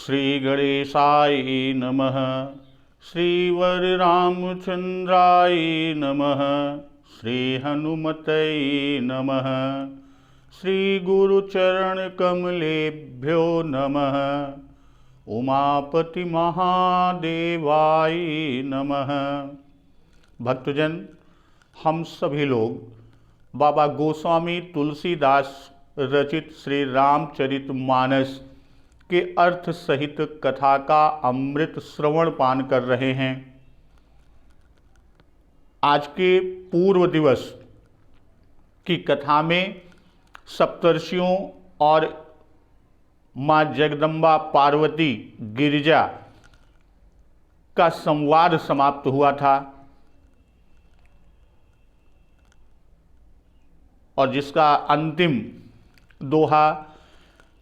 श्री गणेशाय नमः। श्री वररामचंद्राय नमः। श्री हनुमते नमः। श्री गुरुचरण कमलेभ्यो नमः। उमापति महादेवाय नमः। भक्तजन, हम सभी लोग बाबा गोस्वामी तुलसीदास रचित श्री रामचरितमानस के अर्थ सहित कथा का अमृत श्रवण पान कर रहे हैं। आज के पूर्व दिवस की कथा में सप्तर्षियों और माँ जगदम्बा पार्वती गिरिजा का संवाद समाप्त हुआ था और जिसका अंतिम दोहा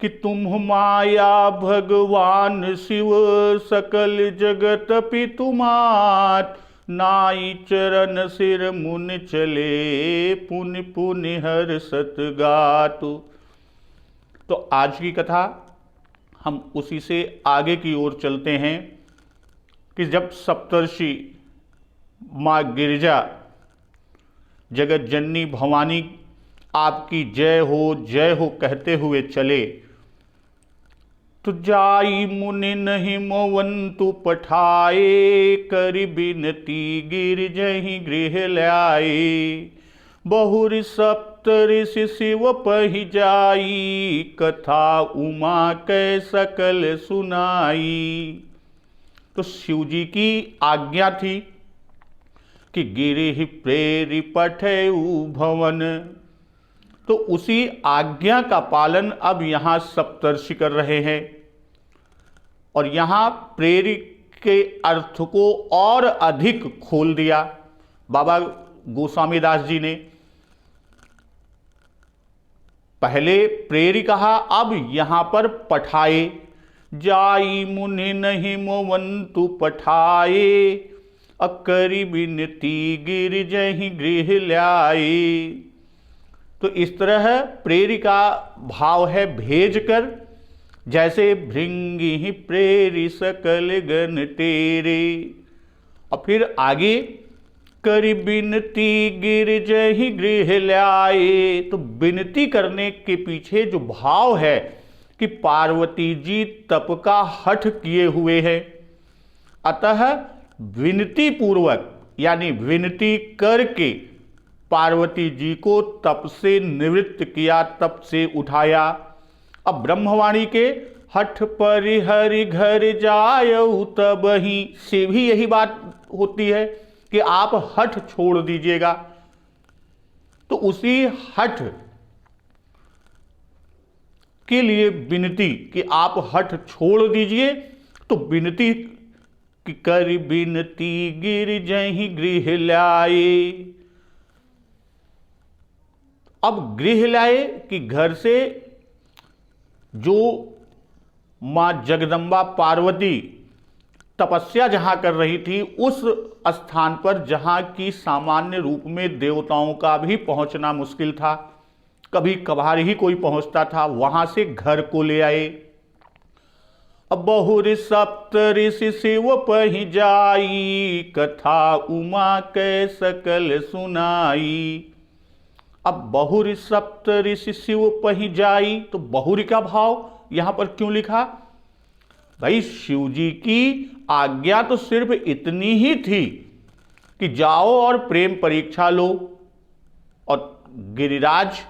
कि तुम माया भगवान शिव सकल जगत पितुमात नाई चरण सिर मुन चले पुनि पुनि हर सतगात। तो आज की कथा हम उसी से आगे की ओर चलते हैं कि जब सप्तर्षि माँ गिरिजा जगत जननी भवानी आपकी जय हो कहते हुए चले तो जाई मुनि नहीं मोवंतु पठाए करि बिनती गिरिजहि गृह ल्याए बहुरि सप्तऋषि शिव पहि जाई कथा उमा कै सकल सुनाई। तो शिव जी की आज्ञा थी कि गिरि प्रेरि पठेउ भवन, तो उसी आज्ञा का पालन अब यहाँ सप्तर्षि कर रहे हैं और यहाँ प्रेरित के अर्थ को और अधिक खोल दिया बाबा गोस्वामी दास जी ने। पहले प्रेरी कहा, अब यहाँ पर पठाए। जाई मुनि नहीं मोवंतु पठाए अकरि बिनती गिरिजहि गृह ल्याए। तो इस तरह प्रेरी का भाव है भेज कर, जैसे भृंगी प्रेरी सकल गण तेरे। और फिर आगे करि बिनती गिरिजहि गृह ल्याए। तो विनती करने के पीछे जो भाव है कि पार्वती जी तप का हठ किए हुए हैं, अतः विनती पूर्वक यानी विनती करके पार्वती जी को तप से निवृत्त किया, तप से उठाया। अब ब्रह्मवाणी के हठ परिहरि घर जायऊ तबहि से भी यही बात होती है कि आप हठ छोड़ दीजिएगा। तो उसी हठ के लिए विनती कि आप हठ छोड़ दीजिए, तो विनती कि कर बिनती गिरिजहि गृह ल्याए। अब गृह लाए कि घर से जो मां जगदम्बा पार्वती तपस्या जहां कर रही थी उस स्थान पर जहां की सामान्य रूप में देवताओं का भी पहुंचना मुश्किल था, कभी कभार ही कोई पहुंचता था, वहां से घर को ले आए। अब बहुरि सप्तऋषि शिव पहि जाई कथा उमा कै सकल सुनाई। अब बहुरि सप्तऋषि शिव पहि जाई, तो बहुरि का भाव यहां पर क्यों लिखा? भाई शिव जी की आज्ञा तो सिर्फ इतनी ही थी कि जाओ और प्रेम परीक्षा लो और गिरिराज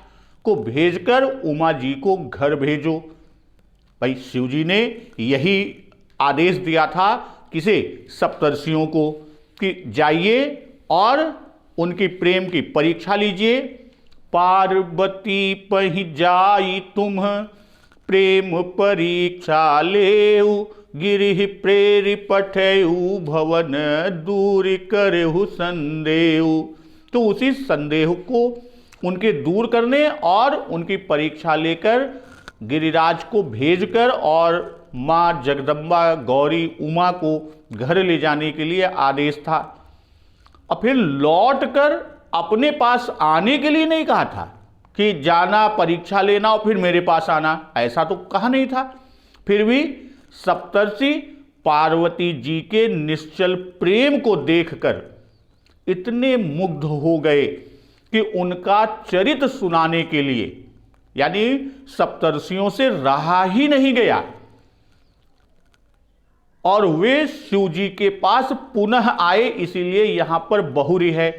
को भेजकर उमा जी को घर भेजो। भाई शिव जी ने यही आदेश दिया था किसे? सप्तर्षियों को कि जाइए और उनकी प्रेम की परीक्षा लीजिए। पार्वती पहि जाई तुम प्रेम परीक्षा लेऊ गिरि प्रेरि पठेऊ भवन दूर करेहु संदेह। तो उसी संदेह को उनके दूर करने और उनकी परीक्षा लेकर गिरिराज को भेजकर और माँ जगदम्बा गौरी उमा को घर ले जाने के लिए आदेश था। और फिर लौटकर अपने पास आने के लिए नहीं कहा था कि जाना परीक्षा लेना और फिर मेरे पास आना, ऐसा तो कहा नहीं था। फिर भी सप्तर्षि पार्वती जी के निश्चल प्रेम को देखकर इतने मुग्ध हो गए कि उनका चरित सुनाने के लिए, यानी सप्तर्षियों से रहा ही नहीं गया और वे शिव जी के पास पुनः आए। इसीलिए यहां पर बहुरी है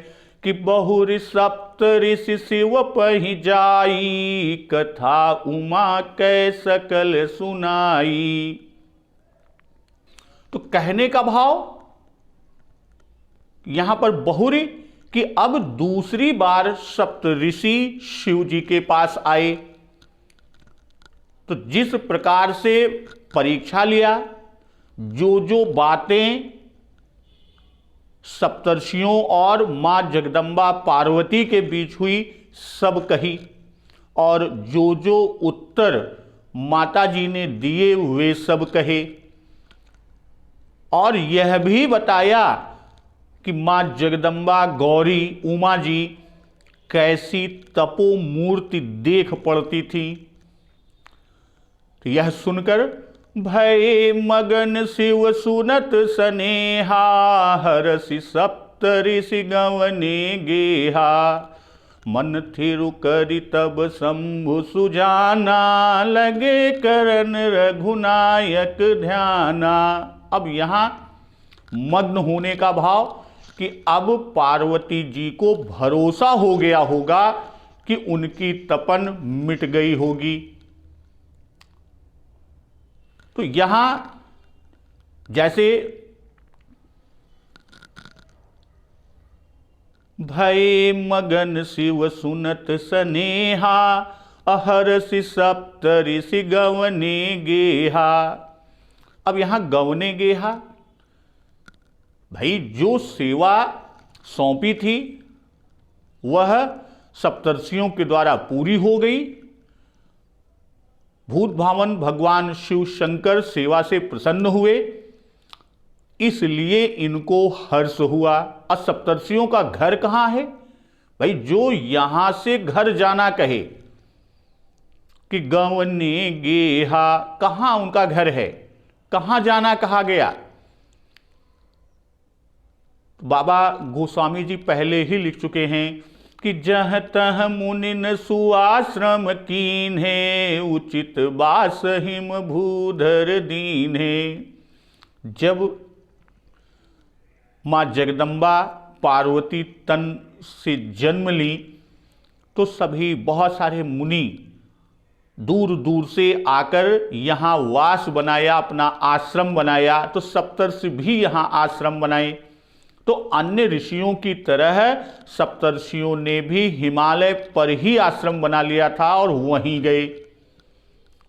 कि बहुरी सप्तऋषि शिव पहि जाई, कथा उमा कै सकल सुनाई। तो कहने का भाव यहां पर बहुरी कि अब दूसरी बार सप्तऋषि शिव जी के पास आए, तो जिस प्रकार से परीक्षा लिया, जो बातें सप्तर्षियों और मां जगदंबा पार्वती के बीच हुई सब कही, और जो उत्तर माता जी ने दिए वे सब कहे, और यह भी बताया कि मां जगदंबा गौरी उमा जी कैसी तपोमूर्ति देख पड़ती थी। तो यह सुनकर भय मगन शिव सुनत सनेहा, हरसि सप्तऋषि गवने गेहा, मन थिरु करि तब शंभु सुजाना, लगे करन रघुनायक ध्याना। अब यहां मग्न होने का भाव कि अब पार्वती जी को भरोसा हो गया होगा कि उनकी तपन मिट गई होगी। तो यहां जैसे भय मगन शिव सुनत सनेहा, अहरसि सप्तऋषि गवने गेहा। अब यहां गवने गेहा, भाई जो सेवा सौंपी थी वह सप्तर्षियों के द्वारा पूरी हो गई। भूत भावन भगवान शिव शंकर सेवा से प्रसन्न हुए, इसलिए इनको हर्ष हुआ। और सप्तर्षियों का घर कहां है? भाई जो यहां से घर जाना कहे कि गवने गेहा, कहां उनका घर है, कहां जाना कहा गया? बाबा गोस्वामी जी पहले ही लिख चुके हैं कि जह तह मुनिन सुआश्रम कीन है, उचित बास हिम भूधर दीन है। जब मां जगदंबा पार्वती तन से जन्म ली तो सभी बहुत सारे मुनि दूर दूर से आकर यहाँ वास बनाया, अपना आश्रम बनाया। तो सप्तर्षि भी यहाँ आश्रम बनाए। तो अन्य ऋषियों की तरह सप्तर्षियों ने भी हिमालय पर ही आश्रम बना लिया था और वहीं गए।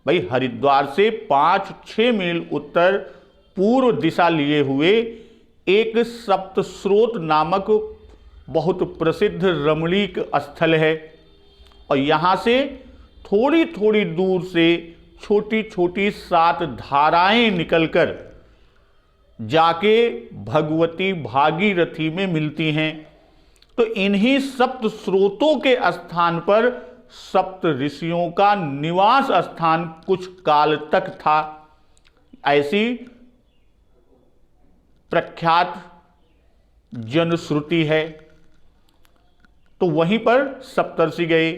भाई हरिद्वार से 5-6 मील उत्तर पूर्व दिशा लिए हुए एक सप्तस्रोत नामक बहुत प्रसिद्ध रमणीक स्थल है, और यहाँ से थोड़ी थोड़ी दूर से छोटी छोटी 7 धाराएं निकलकर जाके भगवती भागीरथी में मिलती हैं। तो इन्हीं सप्त स्रोतों के स्थान पर सप्त ऋषियों का निवास स्थान कुछ काल तक था, ऐसी प्रख्यात जनश्रुति है। तो वहीं पर सप्तर्षि गए।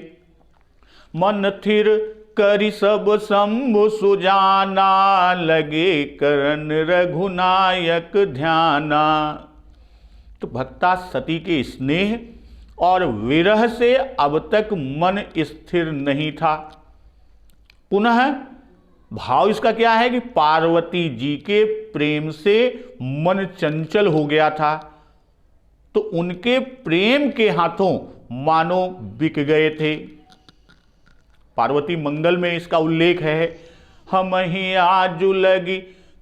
मन थिर करि सब शंभु सुजाना, लगे करन रघुनायक ध्याना। तो भक्ता सती के स्नेह और विरह से अब तक मन स्थिर नहीं था। पुनः भाव इसका क्या है कि पार्वती जी के प्रेम से मन चंचल हो गया था। तो उनके प्रेम के हाथों मानो बिक गए थे। पार्वती मंगल में इसका उल्लेख है, हम ही आजु लगी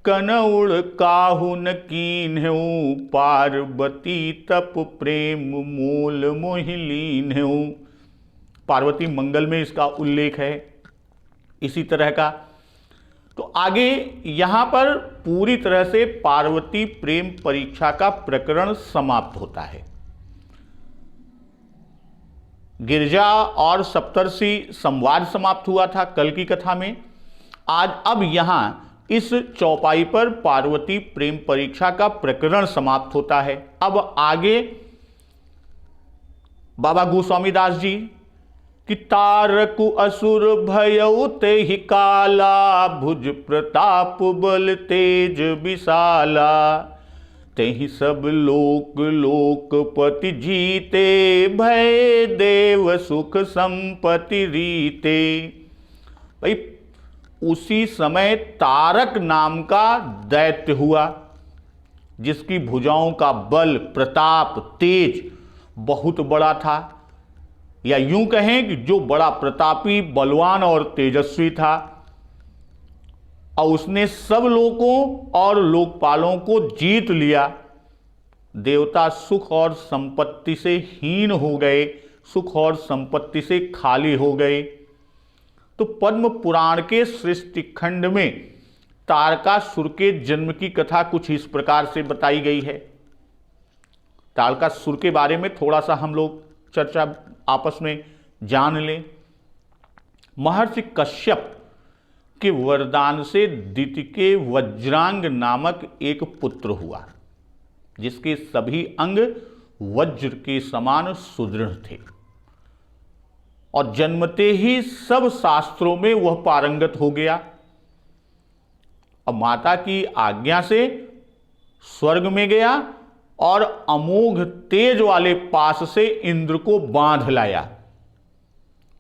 कनउड़ काहुन कीन्हु, पार्वती तप प्रेम मूल मोहिलीन्हु। पार्वती मंगल में इसका उल्लेख है इसी तरह का। तो आगे यहां पर पूरी तरह से पार्वती प्रेम परीक्षा का प्रकरण समाप्त होता है। गिरजा और सप्तर्षि संवाद समाप्त हुआ था कल की कथा में। आज अब यहां इस चौपाई पर पार्वती प्रेम परीक्षा का प्रकरण समाप्त होता है। अब आगे बाबा गोस्वामी दास जी कि तारकु असुर भयउ तेहि काला, भुज प्रताप बल तेज विशाला, तेहि सब लोक लोकपति जीते, भय देव सुख संपत्ति रीते। भाई उसी समय तारक नाम का दैत्य हुआ, जिसकी भुजाओं का बल, प्रताप, तेज बहुत बड़ा था, या यूं कहें कि जो बड़ा प्रतापी, बलवान और तेजस्वी था, और उसने सब लोगों और लोकपालों को जीत लिया। देवता सुख और संपत्ति से हीन हो गए, सुख और संपत्ति से खाली हो गए। तो पद्म पुराण के सृष्टि खंड में तारकासुर के जन्म की कथा कुछ इस प्रकार से बताई गई है। तारकासुर के बारे में थोड़ा सा हम लोग चर्चा आपस में जान लें। महर्षि कश्यप के वरदान से दिति के वज्रांग नामक एक पुत्र हुआ, जिसके सभी अंग वज्र के समान सुदृढ़ थे और जन्मते ही सब शास्त्रों में वह पारंगत हो गया। अब माता की आज्ञा से स्वर्ग में गया और अमोघ तेज वाले पास से इंद्र को बांध लाया।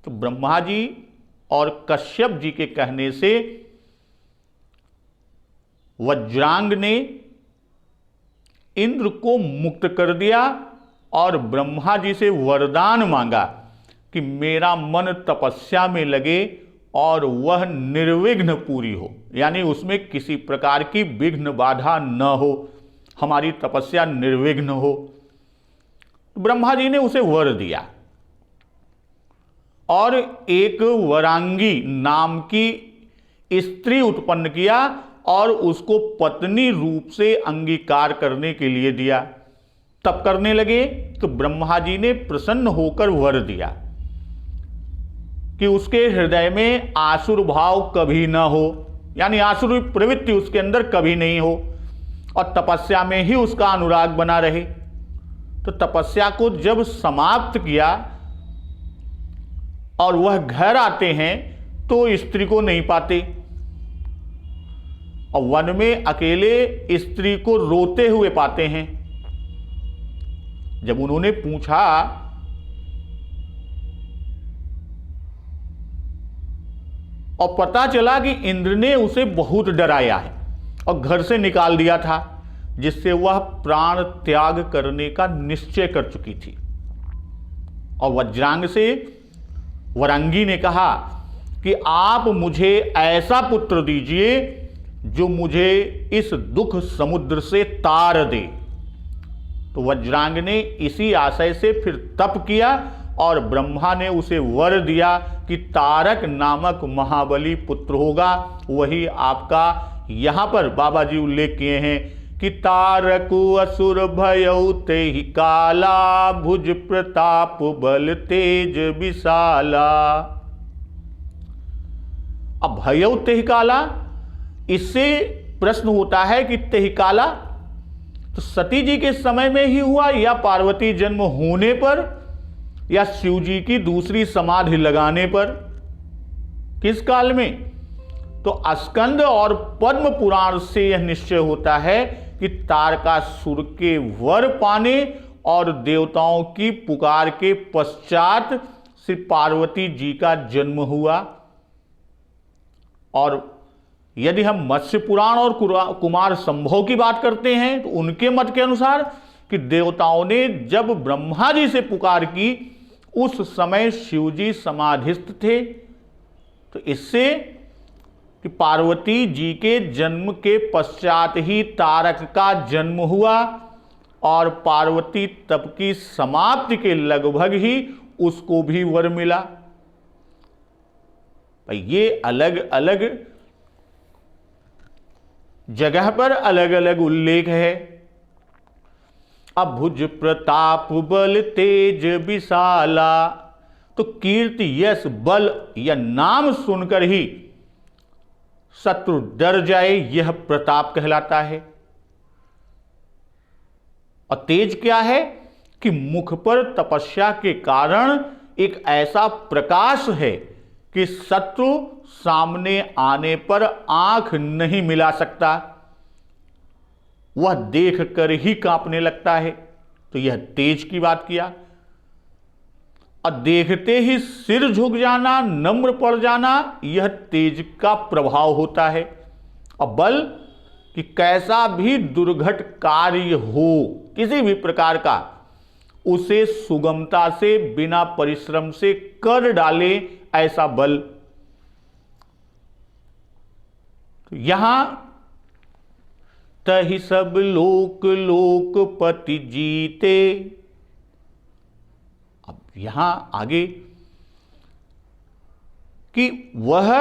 तो ब्रह्मा जी और कश्यप जी के कहने से वज्रांग ने इंद्र को मुक्त कर दिया और ब्रह्मा जी से वरदान मांगा कि मेरा मन तपस्या में लगे और वह निर्विघ्न पूरी हो, यानी उसमें किसी प्रकार की विघ्न बाधा न हो, हमारी तपस्या निर्विघ्न हो। ब्रह्मा जी ने उसे वर दिया और एक वरांगी नाम की स्त्री उत्पन्न किया और उसको पत्नी रूप से अंगीकार करने के लिए दिया। तब करने लगे तो ब्रह्मा जी ने प्रसन्न होकर वर दिया कि उसके हृदय में आसुर भाव कभी ना हो, यानी आसुर प्रवृत्ति उसके अंदर कभी नहीं हो और तपस्या में ही उसका अनुराग बना रहे। तो तपस्या को जब समाप्त किया और वह घर आते हैं तो स्त्री को नहीं पाते और वन में अकेले स्त्री को रोते हुए पाते हैं। जब उन्होंने पूछा और पता चला कि इंद्र ने उसे बहुत डराया है और घर से निकाल दिया था, जिससे वह प्राण त्याग करने का निश्चय कर चुकी थी। और वज्रांग से वरांगी ने कहा कि आप मुझे ऐसा पुत्र दीजिए जो मुझे इस दुख समुद्र से तार दे। तो वज्रांग ने इसी आशय से फिर तप किया और ब्रह्मा ने उसे वर दिया कि तारक नामक महाबली पुत्र होगा। वही आपका यहां पर बाबा जी उल्लेख किए हैं कि तारकु असुर भयउ तेहि काला, भुज प्रताप बल तेज विशाला। अब भयउ तेहि काला, इससे प्रश्न होता है कि तेहि काला तो सती जी के समय में ही हुआ या पार्वती जन्म होने पर या शिव जी की दूसरी समाधि लगाने पर, किस काल में? तो स्कंद और पद्म पुराण से यह निश्चय होता है कि तारकासुर के वर पाने और देवताओं की पुकार के पश्चात श्री पार्वती जी का जन्म हुआ। और यदि हम मत्स्य पुराण और कुमार संभव की बात करते हैं तो उनके मत के अनुसार कि देवताओं ने जब ब्रह्मा जी से पुकार की उस समय शिव जी समाधिस्थ थे। तो इससे कि पार्वती जी के जन्म के पश्चात ही तारक का जन्म हुआ और पार्वती तप की समाप्ति के लगभग ही उसको भी वर मिला। ये अलग अलग जगह पर अलग अलग उल्लेख है। अब भुज प्रताप बल तेज विशाला, तो कीर्ति यश बल या नाम सुनकर ही शत्रु डर जाए, यह प्रताप कहलाता है। और तेज क्या है कि मुख पर तपस्या के कारण एक ऐसा प्रकाश है कि शत्रु सामने आने पर आंख नहीं मिला सकता, वह देख कर ही कांपने लगता है। तो यह तेज की बात किया। और देखते ही सिर झुक जाना, नम्र पड़ जाना, यह तेज का प्रभाव होता है। और बल कि कैसा भी दुर्घट कार्य हो, किसी भी प्रकार का, उसे सुगमता से बिना परिश्रम से कर डाले, ऐसा बल। तो यहां तहि सब लोक लोकपति जीते। अब यहां आगे कि वह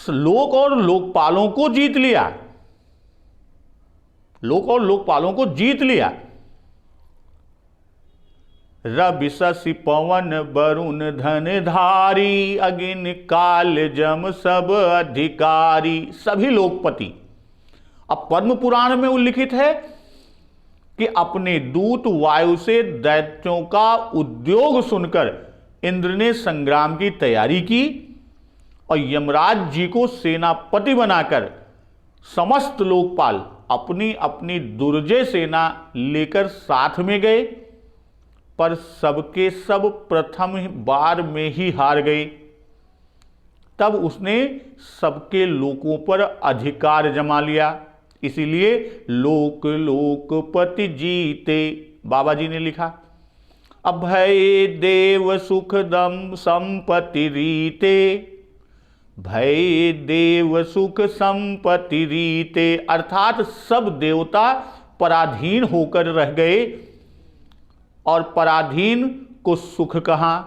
लोक और लोकपालों को जीत लिया, लोक और लोकपालों को जीत लिया। रवि शशि पवन वरुण धनधारी, अग्नि काल जम सब अधिकारी, सभी लोकपति। अब पद्म पुराण में उल्लिखित है कि अपने दूत वायु से दैत्यों का उद्योग सुनकर इंद्र ने संग्राम की तैयारी की और यमराज जी को सेनापति बनाकर समस्त लोकपाल अपनी अपनी दुर्जय सेना लेकर साथ में गए, पर सबके सब प्रथम बार में ही हार गए। तब उसने सबके लोकों पर अधिकार जमा लिया, इसीलिए लोक लोकपति जीते। बाबा जी ने लिखा, अभय देव सुखदम संपत्ति रीते, भय देव सुख संपत्ति रीते, अर्थात सब देवता पराधीन होकर रह गए। और पराधीन को सुख कहा,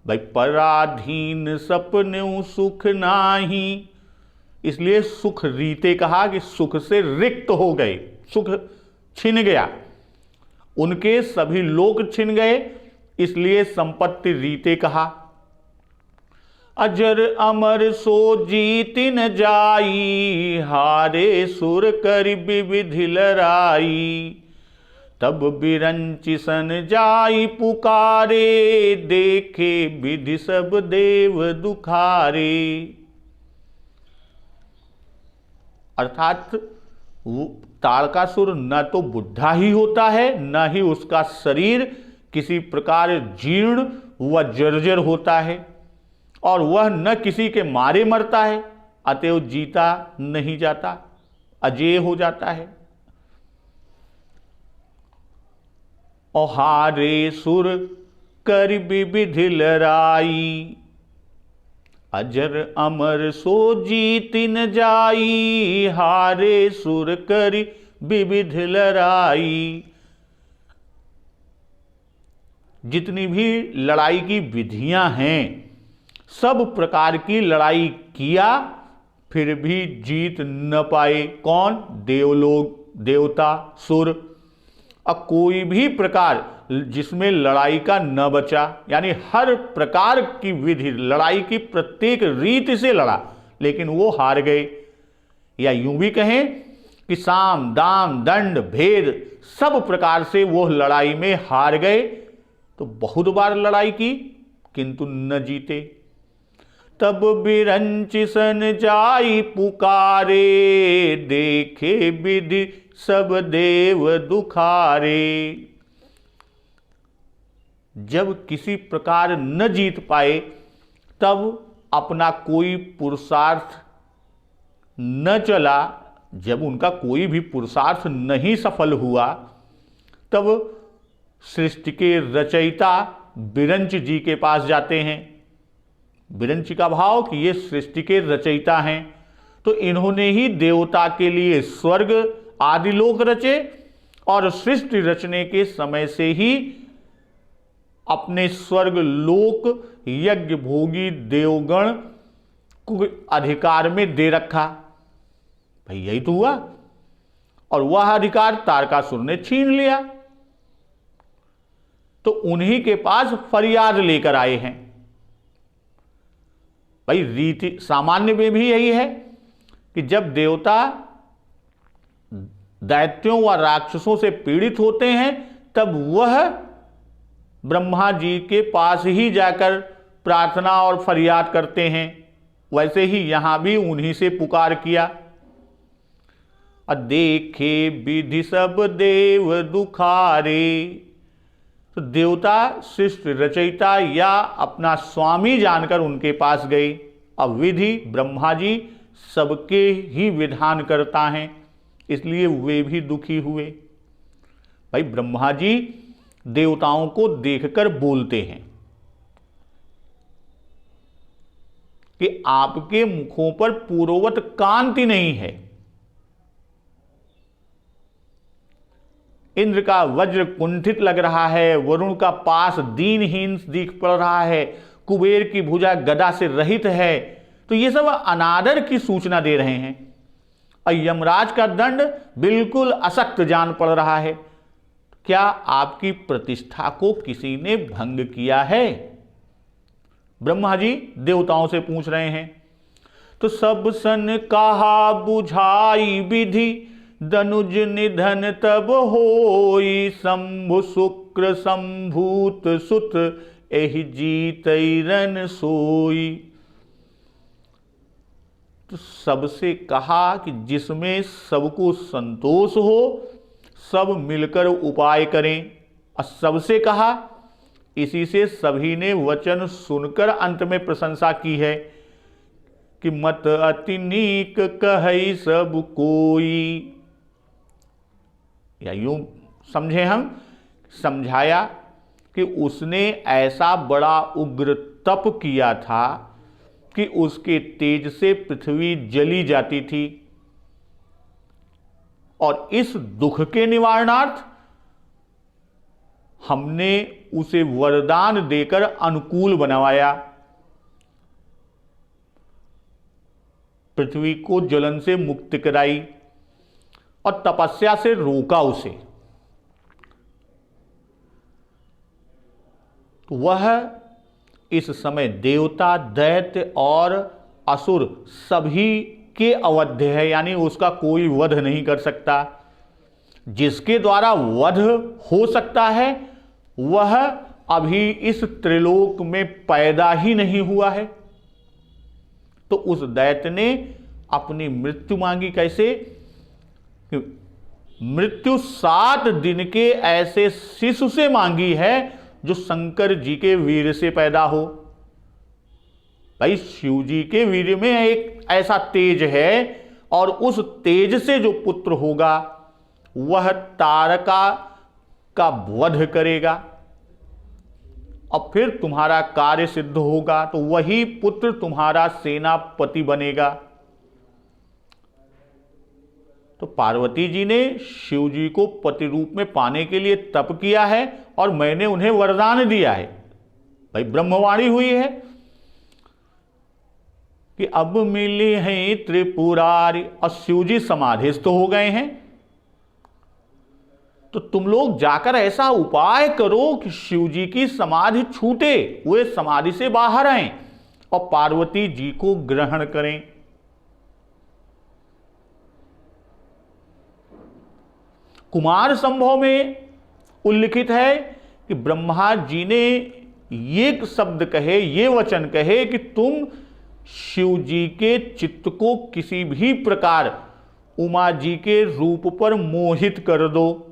भाई पराधीन सपने सुख नाही, इसलिए सुख रीते कहा कि सुख से रिक्त हो गए, सुख छिन गया, उनके सभी लोक छिन गए, इसलिए संपत्ति रीते कहा। अजर अमर सो जीति न जाई, हारे सुर कर विविधि लराई, तब बिरंचि सन जाई पुकारे, देखे विधि सब देव दुखारे। अर्थात वो ताड़कासुर न तो बुढ़ा ही होता है, न ही उसका शरीर किसी प्रकार जीर्ण व जर्जर होता है, और वह न किसी के मारे मरता है, अतएव जीता नहीं जाता, अजेय हो जाता है। और हारे सुर कर विविधि लराई, अजर अमर सो जीति न जाई, हारे सुर कर विविधि लराई। जितनी भी लड़ाई की विधियां हैं, सब प्रकार की लड़ाई किया, फिर भी जीत न पाए। कौन? देवलोक, देवता, सुर। अब कोई भी प्रकार जिसमें लड़ाई का न बचा, यानी हर प्रकार की विधि, लड़ाई की प्रत्येक रीति से लड़ा, लेकिन वो हार गए। या यूं भी कहें कि साम दाम दंड भेद सब प्रकार से वो लड़ाई में हार गए। तो बहुत बार लड़ाई की किंतु न जीते। तब बिरंचि सन जाई पुकारे, देखे विधि सब देव दुखारे। जब किसी प्रकार न जीत पाए, तब अपना कोई पुरुषार्थ न चला, जब उनका कोई भी पुरुषार्थ नहीं सफल हुआ, तब सृष्टि के रचयिता बिरंच जी के पास जाते हैं। बिरंच का भाव कि ये सृष्टि के रचयिता हैं, तो इन्होंने ही देवता के लिए स्वर्ग आदि लोक रचे, और सृष्टि रचने के समय से ही अपने स्वर्ग लोक यज्ञ भोगी देवगण को अधिकार में दे रखा। भाई यही तो हुआ, और वह अधिकार तारकासुर ने छीन लिया। तो उन्हीं के पास फरियाद लेकर आए हैं। भाई रीति सामान्य में भी यही है कि जब देवता दैत्यों व राक्षसों से पीड़ित होते हैं तब वह ब्रह्मा जी के पास ही जाकर प्रार्थना और फरियाद करते हैं। वैसे ही यहां भी उन्हीं से पुकार किया। देखे विधि सब देव दुखारे, तो देवता सृष्टि रचयिता या अपना स्वामी जानकर उनके पास गए। अब विधि ब्रह्मा जी सबके ही विधान करता है, इसलिए वे भी दुखी हुए। भाई ब्रह्मा जी देवताओं को देखकर बोलते हैं कि आपके मुखों पर पूर्ववत कांति नहीं है। इंद्र का वज्र कुंठित लग रहा है, वरुण का पास दीनहीन दिख पड़ रहा है, कुबेर की भुजा गदा से रहित है। तो ये सब अनादर की सूचना दे रहे हैं। और यमराज का दंड बिल्कुल अशक्त जान पड़ रहा है। क्या आपकी प्रतिष्ठा को किसी ने भंग किया है? ब्रह्मा जी देवताओं से पूछ रहे हैं। तो सब सन कहा बुझाई विधि, दनुज निधन तब होई, शंभु शुक्र संभूत सुत, एहि जीतैरन सोई। तो सबसे कहा कि जिसमें सबको संतोष हो, सब मिलकर उपाय करें। और सबसे कहा, इसी से सभी ने वचन सुनकर अंत में प्रशंसा की है कि मत अति नीक कहई सब कोई। या यूं समझे हम, समझाया कि उसने ऐसा बड़ा उग्र तप किया था कि उसके तेज से पृथ्वी जली जाती थी। और इस दुख के निवारणार्थ हमने उसे वरदान देकर अनुकूल बनवाया। पृथ्वी को जलन से मुक्त कराई और तपस्या से रोका उसे। तो वह इस समय देवता, दैत्य और असुर सभी के अवध्य है, यानी उसका कोई वध नहीं कर सकता। जिसके द्वारा वध हो सकता है वह अभी इस त्रिलोक में पैदा ही नहीं हुआ है। तो उस दैत्य ने अपनी मृत्यु मांगी। कैसे? मृत्यु 7 दिन के ऐसे शिशु से मांगी है जो शंकर जी के वीर से पैदा हो। भाई शिव जी के वीर में एक ऐसा तेज है, और उस तेज से जो पुत्र होगा वह तारका का वध करेगा और फिर तुम्हारा कार्य सिद्ध होगा। तो वही पुत्र तुम्हारा सेनापति बनेगा। तो पार्वती जी ने शिव जी को पति रूप में पाने के लिए तप किया है और मैंने उन्हें वरदान दिया है। भाई ब्रह्मवाणी हुई है कि अब मिले हैं त्रिपुरारी, और शिव जी समाधिस्थ हो गए हैं। तो तुम लोग जाकर ऐसा उपाय करो कि शिव जी की समाधि छूटे, वे समाधि से बाहर आए और पार्वती जी को ग्रहण करें। कुमार संभव में उल्लिखित है कि ब्रह्मा जी ने ये शब्द कहे, ये वचन कहे कि तुम शिव जी के चित्त को किसी भी प्रकार उमा जी के रूप पर मोहित कर दो,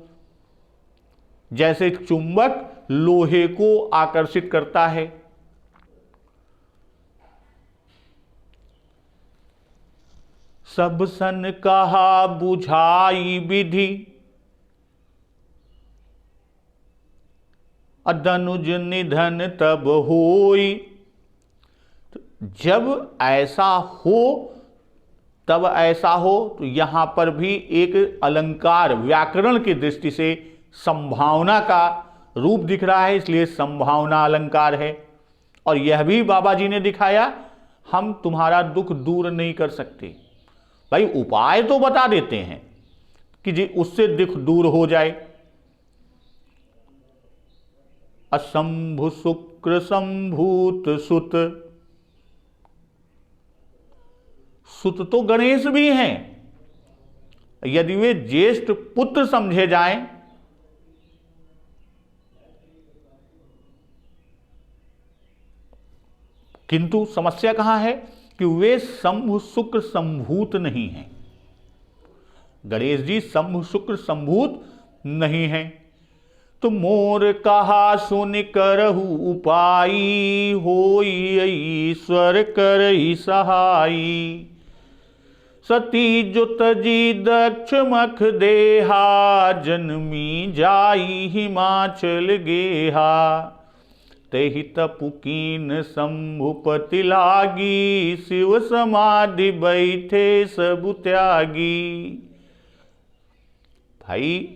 जैसे चुंबक लोहे को आकर्षित करता है। सब सन कहा बुझाई विधि, अदनुज निधन तब होई। जब ऐसा हो तब ऐसा हो, तो यहां पर भी एक अलंकार व्याकरण की दृष्टि से संभावना का रूप दिख रहा है, इसलिए संभावना अलंकार है। और यह भी बाबा जी ने दिखाया, हम तुम्हारा दुख दूर नहीं कर सकते। भाई उपाय तो बता देते हैं कि जी उससे दुख दूर हो जाए। अशंभु शुक्र संभूत सुत, सुत तो गणेश भी हैं, यदि वे ज्येष्ठ पुत्र समझे जाएं किंतु समस्या कहां है कि वे शंभु शुक्र संभूत नहीं हैं। गणेश जी शंभु शुक्र संभूत नहीं हैं। तो मोर कहा सुन करहु उपाई, होई ईश्वर करई सहाई। सती जो तजी दक्ष मख देहा, जन्मी जाई हिमाचल गेहा। तेहि तपुकीन शंभुपति लागी, शिव समाधि बैठे सब त्यागी। भाई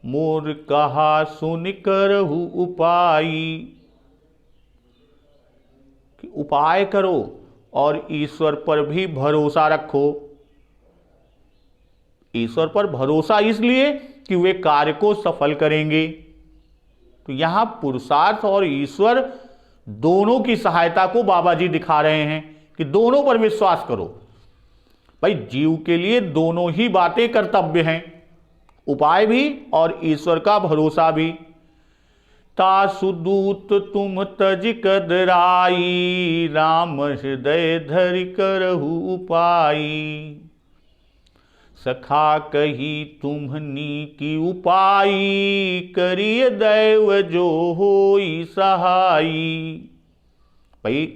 मोर कहा सुन करहु उपाई, कि उपाय करो और ईश्वर पर भी भरोसा रखो। ईश्वर पर भरोसा इसलिए कि वे कार्य को सफल करेंगे। तो यहां पुरुषार्थ और ईश्वर दोनों की सहायता को बाबा जी दिखा रहे हैं कि दोनों पर विश्वास करो। भाई जीव के लिए दोनों ही बातें कर्तव्य हैं, उपाय भी और ईश्वर का भरोसा भी। तासु दूत तुम तज कदराई, राम हृदय धरि करहु उपाई। सखा कही तुम्हनी की उपाई, करिय दैव जो होई सहाई। भाई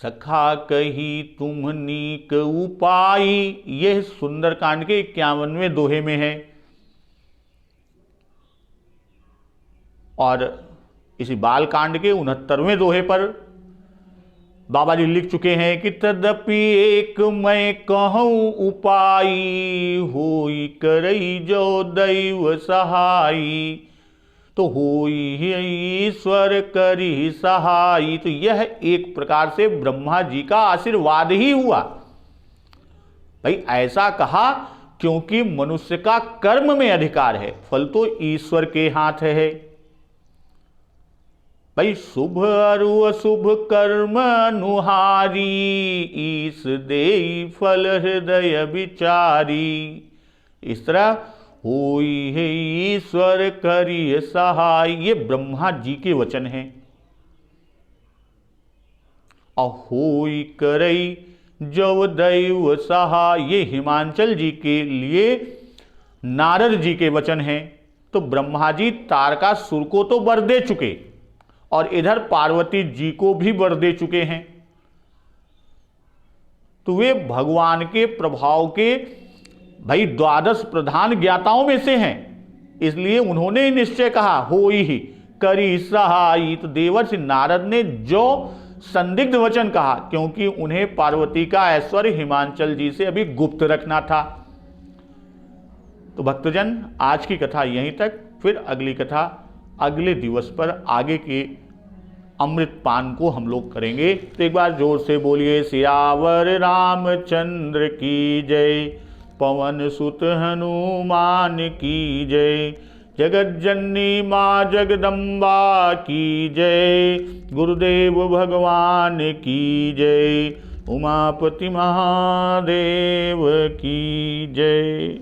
सखा कही तुम्हनी के उपाई, यह सुंदरकांड के 51वें दोहे में है। और इसी बालकांड के 69वें दोहे पर बाबा जी लिख चुके हैं कि तदपि एक मैं कहूँ उपाई, होई करई जो दैव सहाई। तो होई ईश्वर करी सहाई। तो यह एक प्रकार से ब्रह्मा जी का आशीर्वाद ही हुआ। भाई ऐसा कहा क्योंकि मनुष्य का कर्म में अधिकार है, फल तो ईश्वर के हाथ है। भाई शुभ अरु अशुभ कर्म नुहारी, ईश देई फल हृदय विचारी। इस तरह होई है ईश्वर करिय सहाय, ये ब्रह्मा जी के वचन हैं। और होई करई जव दैव सहाय, ये हिमांचल जी के लिए नारद जी के वचन हैं। तो ब्रह्मा जी तारकासुर को तो वर दे चुके और इधर पार्वती जी को भी वर दे चुके हैं। तो वे भगवान के प्रभाव के भाई 12 प्रधान ज्ञाताओं में से हैं, इसलिए उन्होंने ही निश्चय कहा होई ही करी सहाई। तो देवर्षि नारद ने जो संदिग्ध वचन कहा, क्योंकि उन्हें पार्वती का ऐश्वर्य हिमांचल जी से अभी गुप्त रखना था। तो भक्तजन आज की कथा यहीं तक, फिर अगली कथा अगले दिवस पर आगे के अमृत पान को हम लोग करेंगे। तो एक बार जोर से बोलिए सियावर रामचंद्र की जय, पवन सुत हनुमान की जय, जगत जननी माँ जगदम्बा की जय, गुरुदेव भगवान की जय, उमापति महादेव की जय।